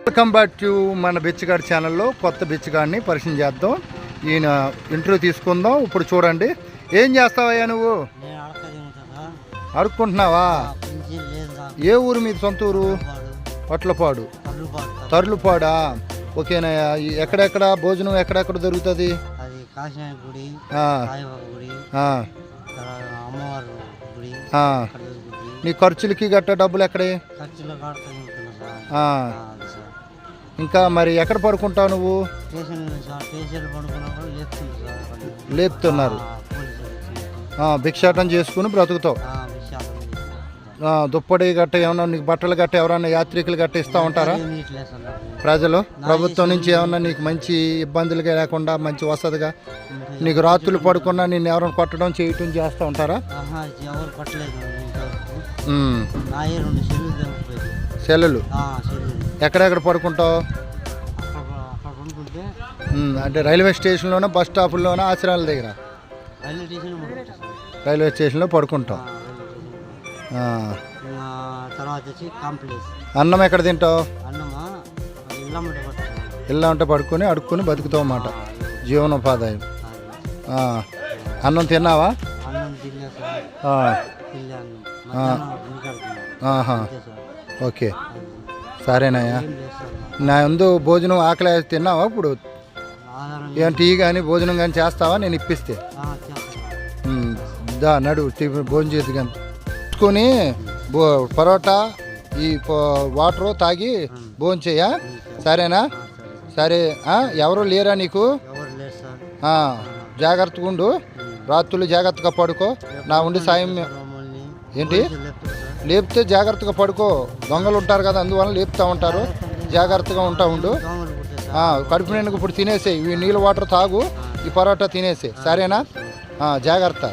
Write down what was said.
Welcome back to మన బిచ్చగాడి ఛానల్లో కొత్త బిచ్చగాడిని పరిచయం చేద్దాం. ఈయన ఇంటర్వ్యూ తీసుకుందాం. ఇప్పుడు చూడండి, ఏం చేస్తావయ్యా నువ్వు? అడుక్కుంటున్నావా? ఏ ఊరు మీది? సొంత ఊరు? పట్లపాడు. తర్లుపాడా? ఓకేనయ్యా. ఎక్కడెక్కడ భోజనం ఎక్కడెక్కడ దొరుకుతుంది? నీ ఖర్చులకి గట్ట డబ్బులు ఎక్కడే? ఇంకా మరి ఎక్కడ పడుకుంటావు నువ్వు? లేపుతున్నారు. భిక్షాటం చేసుకుని బ్రతుకుతావు. దుప్పటి గట్ట ఏమన్నా నీకు బట్టలు గట్ట ఎవరన్నా యాత్రికులు గట్ట ఇస్తూ ఉంటారా? ప్రజలు ప్రభుత్వం నుంచి ఏమన్నా నీకు మంచి ఇబ్బందులుగా లేకుండా మంచి వసతిగా నీకు రాత్రులు పడుకున్నా నిన్ను ఎవరైనా కొట్టడం చేయటం చేస్తూ ఉంటారా? సెల్లులు ఎక్కడెక్కడ పడుకుంటావు? అంటే రైల్వే స్టేషన్లోనే, బస్ స్టాపుల్లోనే, ఆశ్రయాల దగ్గర? రైల్వే స్టేషన్లో పడుకుంటావు. అన్నం ఎక్కడ తింటావు? ఇల్లు అంటే పడుకొని అడుక్కుని బతుకుతావు అన్నమాట, జీవనోపాధ్యాయం. అన్నం తిన్నావా? ఓకే, సరేనయ్యా. నా ముందు భోజనం ఆకలి తిన్నావా? ఇప్పుడు ఏం టీ కానీ భోజనం కానీ చేస్తావా? నేను ఇప్పిస్తే దా నడు భోజనం చేసి కానీ కొని పరోటా ఈ వాటరు తాగి భోజనం చేయా, సరేనా? సరే. ఎవరు లేరా నీకు? జాగ్రత్తగా ఉండు, రాత్రులు జాగ్రత్తగా పడుకో. నా ఉండి సాయం ఏంటి? లేపితే జాగ్రత్తగా పడుకో. దొంగలు ఉంటారు కదా, అందువల్ల లేపుతూ ఉంటారు. జాగ్రత్తగా ఉండు. కడుపు నిండుకు ఇప్పుడు తినేసేయి. ఇవి నీళ్ళు వాటర్ తాగు, ఈ పరోటా తినేసేయి, సరేనా? జాగ్రత్త.